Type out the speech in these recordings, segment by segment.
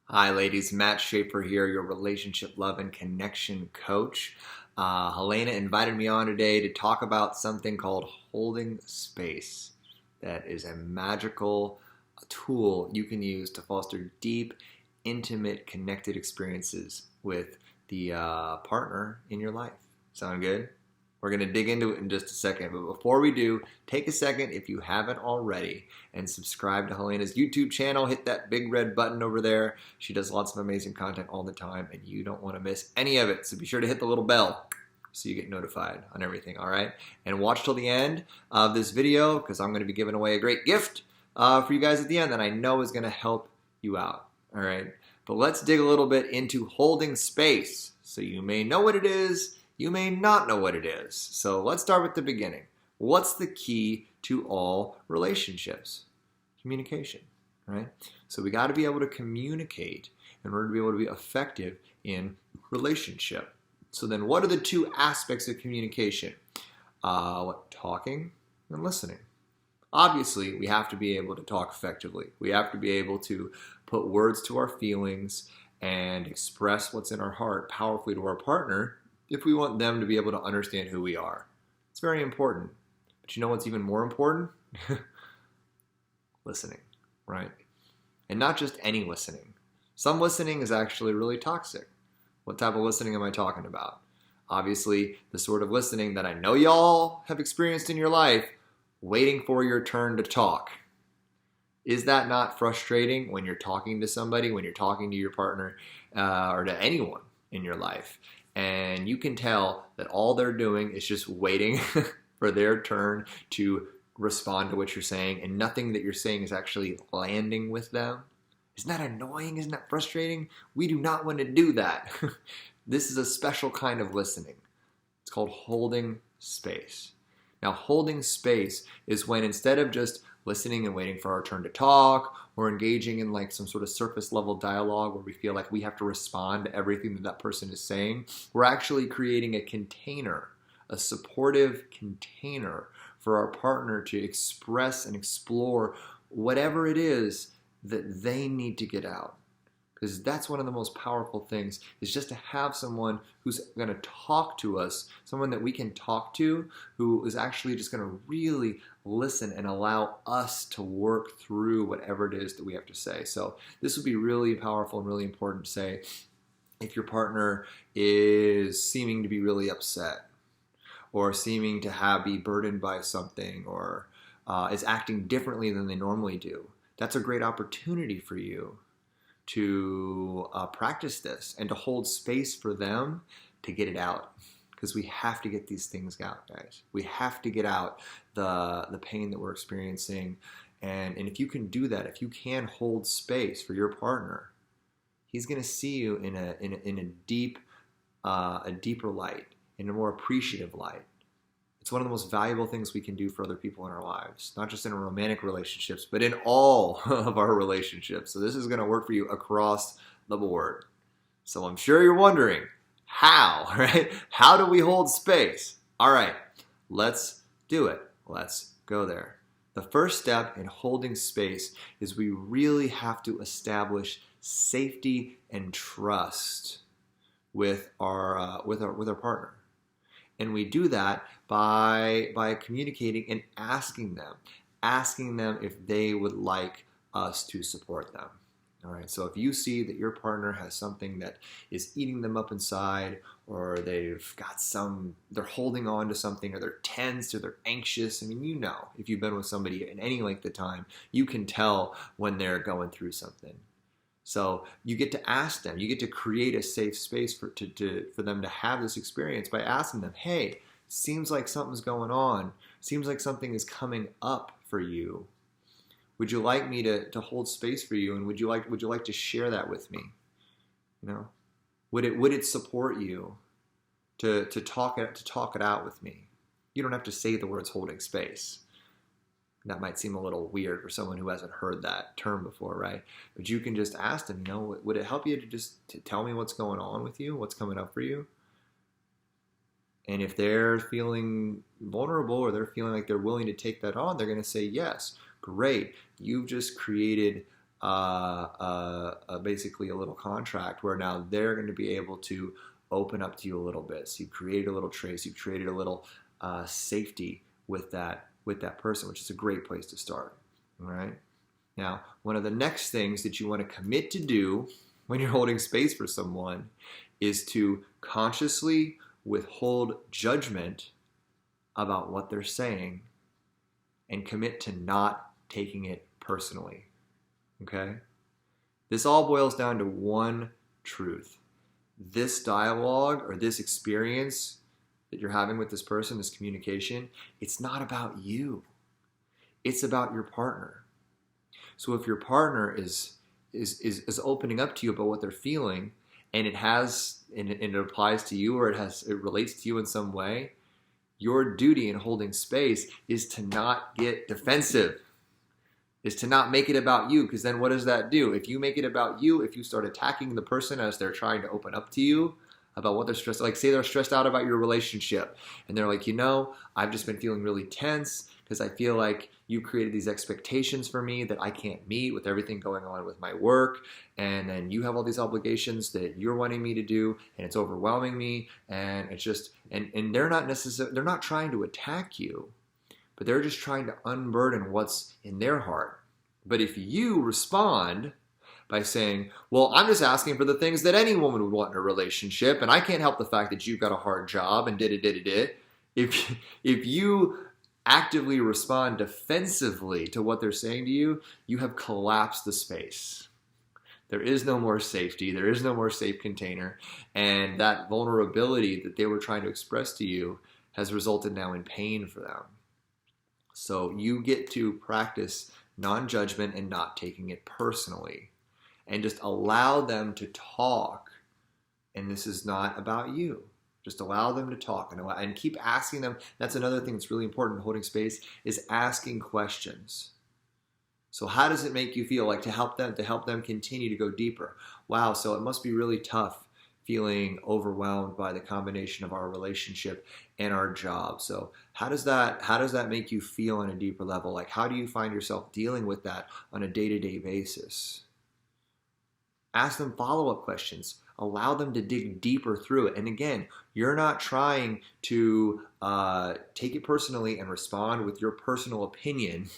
Hi, ladies. Mat Shaffer here, your relationship, love, and connection coach. Helena invited me on today to talk about something called holding space. That is a magical tool you can use to foster deep, intimate, connected experiences with the partner in your life. Sound good? We're going to dig into it in just a second. But before we do, take a second if you haven't already and subscribe to Helena's YouTube channel. Hit that big red button over there. She does lots of amazing content all the time, and you don't want to miss any of it. So be sure to hit the little bell so you get notified on everything, all right? And watch till the end of this video because I'm going to be giving away a great gift for you guys at the end that I know is going to help you out, all right? But let's dig a little bit into holding space. So you may know what it is. You may not know what it is. So let's start with the beginning. What's the key to all relationships? Communication, right? So we got to be able to communicate in order to be able to be effective in relationship. So then what are the two aspects of communication? Talking and listening. Obviously, we have to be able to talk effectively. We have to be able to put words to our feelings and express what's in our heart powerfully to our partner if we want them to be able to understand who we are. It's very important. But you know what's even more important? Listening, right? And not just any listening. Some listening is actually really toxic. What type of listening am I talking about? Obviously, the sort of listening that I know y'all have experienced in your life, waiting for your turn to talk. Is that not frustrating when you're talking to somebody, when you're talking to your partner, or to anyone in your life? And you can tell that all they're doing is just waiting for their turn to respond to what you're saying, and nothing that you're saying is actually landing with them. Isn't that annoying? Isn't that frustrating? We do not want to do that. This is a special kind of listening. It's called holding space. Now, holding space is when instead of just listening and waiting for our turn to talk or engaging in like some sort of surface level dialogue where we feel like we have to respond to everything that that person is saying, we're actually creating a container, a supportive container for our partner to express and explore whatever it is that they need to get out. Because that's one of the most powerful things, is just to have someone who's going to talk to us, someone that we can talk to, who is actually just going to really listen and allow us to work through whatever it is that we have to say. So this would be really powerful and really important to say if your partner is seeming to be really upset or seeming to be burdened by something or is acting differently than they normally do. That's a great opportunity for you to practice this and to hold space for them to get it out, because we have to get these things out, guys. We have to get out the pain that we're experiencing, and if you can do that, if you can hold space for your partner, he's going to see you in a deeper light, in a more appreciative light. It's one of the most valuable things we can do for other people in our lives, not just in our romantic relationships, but in all of our relationships. So this is going to work for you across the board. So I'm sure you're wondering, how, right? How do we hold space? All right, let's do it. Let's go there. The first step in holding space is we really have to establish safety and trust with our partner. And we do that by communicating and asking them if they would like us to support them. All right, so if you see that your partner has something that is eating them up inside, or they're holding on to something, or they're tense, or they're anxious, I mean, you know, if you've been with somebody in any length of time, you can tell when they're going through something. So you get to ask them, you get to create a safe space for them to have this experience by asking them, hey, seems like something's going on. Seems like something is coming up for you. Would you like me to hold space for you? And would you like to share that with me? You know, would it support you to talk it out with me? You don't have to say the words holding space. That might seem a little weird for someone who hasn't heard that term before, right? But you can just ask them, you know, would it help you to tell me what's going on with you, what's coming up for you? And if they're feeling vulnerable or they're feeling like they're willing to take that on, they're going to say, yes, great. You've just created basically a little contract where now they're going to be able to open up to you a little bit. So you create a little trace, you created a little safety with that person, which is a great place to start. All right. Now, one of the next things that you want to commit to do when you're holding space for someone is to consciously withhold judgment about what they're saying and commit to not taking it personally. Okay? This all boils down to one truth. This dialogue or this experience that you're having with this person, this communication, it's not about you. It's about your partner. So if your partner is opening up to you about what they're feeling, and it applies to you, or it relates to you in some way, your duty in holding space is to not get defensive, is to not make it about you, because then what does that do? If you make it about you, if you start attacking the person as they're trying to open up to you about what they're stressed, like say they're stressed out about your relationship, and they're like, I've just been feeling really tense because I feel like you created these expectations for me that I can't meet with everything going on with my work, and then you have all these obligations that you're wanting me to do, and it's overwhelming me, and it's just, and they're not trying to attack you, but they're just trying to unburden what's in their heart. But if you respond by saying, well, I'm just asking for the things that any woman would want in a relationship, and I can't help the fact that you've got a hard job and if you actively respond defensively to what they're saying to you, you have collapsed the space. There is no more safety. There is no more safe container. And that vulnerability that they were trying to express to you has resulted now in pain for them. So you get to practice non-judgment and not taking it personally. And just allow them to talk. And this is not about you. Just allow them to talk and keep asking them. That's another thing that's really important in holding space, is asking questions. So how does it make you feel, like to help them continue to go deeper? Wow, so it must be really tough feeling overwhelmed by the combination of our relationship and our job. So how does that make you feel on a deeper level? Like, how do you find yourself dealing with that on a day-to-day basis? Ask them follow-up questions. Allow them to dig deeper through it. And again, you're not trying to take it personally and respond with your personal opinion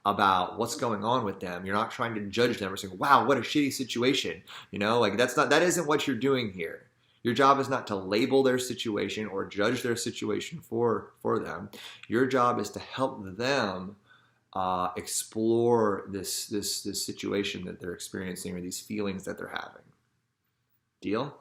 about what's going on with them. You're not trying to judge them or saying, wow, what a shitty situation. That isn't what you're doing here. Your job is not to label their situation or judge their situation for them. Your job is to help them explore this situation that they're experiencing, or these feelings that they're having. Deal?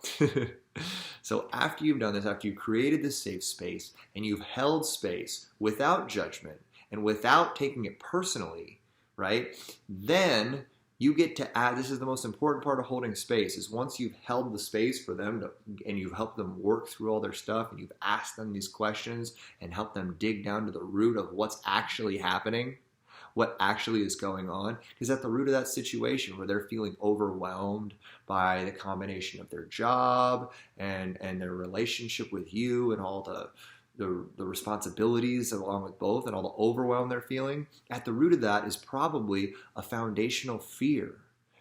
So after you've done this, after you've created this safe space and you've held space without judgment and without taking it personally, right? Then you get to add, this is the most important part of holding space, is once you've held the space for them and you've helped them work through all their stuff, and you've asked them these questions and helped them dig down to the root of what's actually happening, what actually is going on, is at the root of that situation where they're feeling overwhelmed by the combination of their job and their relationship with you and all the responsibilities along with both and all the overwhelm they're feeling. At the root of that is probably a foundational fear.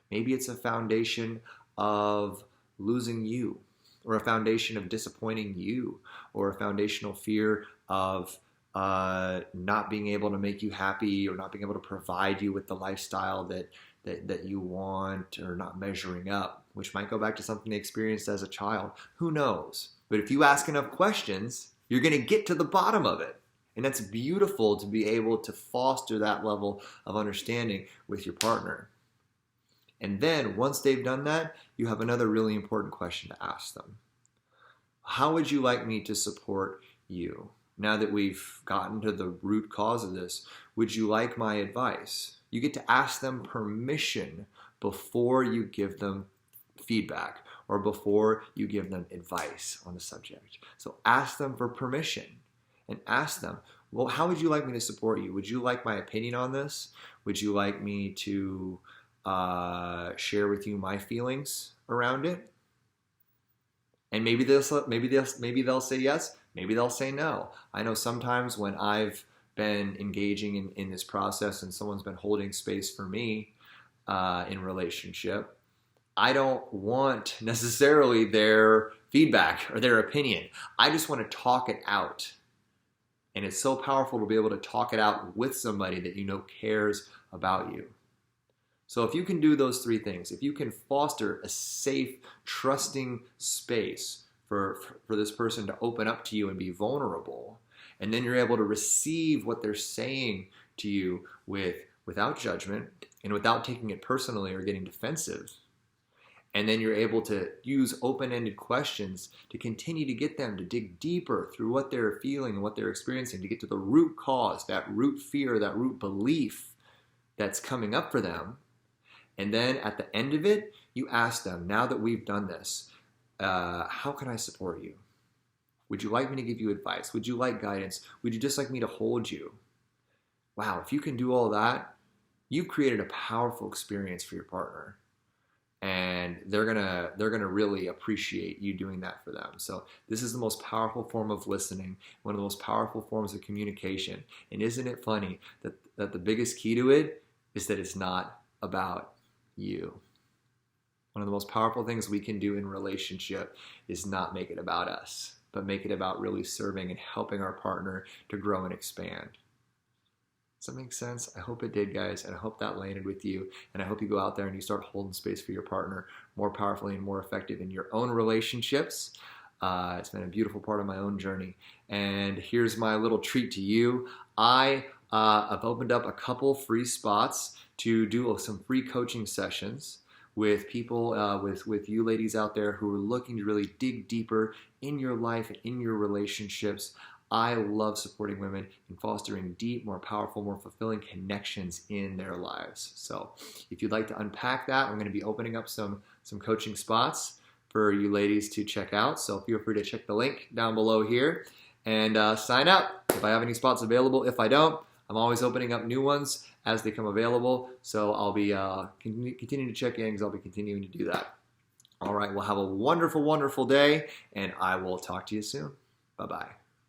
Maybe it's a foundation of losing you, or a foundation of disappointing you, or a foundational fear of not being able to make you happy, or not being able to provide you with the lifestyle that you want, or not measuring up, which might go back to something they experienced as a child. Who knows? But if you ask enough questions, you're going to get to the bottom of it. And that's beautiful, to be able to foster that level of understanding with your partner. And then once they've done that, you have another really important question to ask them. How would you like me to support you? Now that we've gotten to the root cause of this, would you like my advice? You get to ask them permission before you give them feedback or before you give them advice on the subject. So ask them for permission and ask them, well, how would you like me to support you? Would you like my opinion on this? Would you like me to share with you my feelings around it? And maybe they'll say yes. Maybe they'll say no. I know sometimes when I've been engaging in this process and someone's been holding space for me, in relationship, I don't want necessarily their feedback or their opinion. I just want to talk it out. And it's so powerful to be able to talk it out with somebody that you know cares about you. So if you can do those three things, if you can foster a safe, trusting space for this person to open up to you and be vulnerable, and then you're able to receive what they're saying to you without judgment and without taking it personally or getting defensive, and then you're able to use open-ended questions to continue to get them to dig deeper through what they're feeling and what they're experiencing, to get to the root cause, that root fear, that root belief that's coming up for them. And then at the end of it, you ask them, now that we've done this, how can I support you? Would you like me to give you advice? Would you like guidance? Would you just like me to hold you? Wow, if you can do all that, you've created a powerful experience for your partner. And they're gonna really appreciate you doing that for them. So this is the most powerful form of listening, one of the most powerful forms of communication. And isn't it funny that the biggest key to it is that it's not about you? One of the most powerful things we can do in relationship is not make it about us, but make it about really serving and helping our partner to grow and expand. Does that make sense? I hope it did, guys, and I hope that landed with you, and I hope you go out there and you start holding space for your partner more powerfully and more effective in your own relationships. It's been a beautiful part of my own journey, and here's my little treat to you. I've opened up a couple free spots to do some free coaching sessions with people, with you ladies out there who are looking to really dig deeper in your life and in your relationships. I love supporting women in fostering deep, more powerful, more fulfilling connections in their lives. So if you'd like to unpack that, I'm going to be opening up some coaching spots for you ladies to check out. So feel free to check the link down below here and sign up if I have any spots available. If I don't, I'm always opening up new ones as they come available. So I'll be continuing to check in because I'll be continuing to do that. All right, well, have a wonderful, wonderful day, and I will talk to you soon. Bye-bye.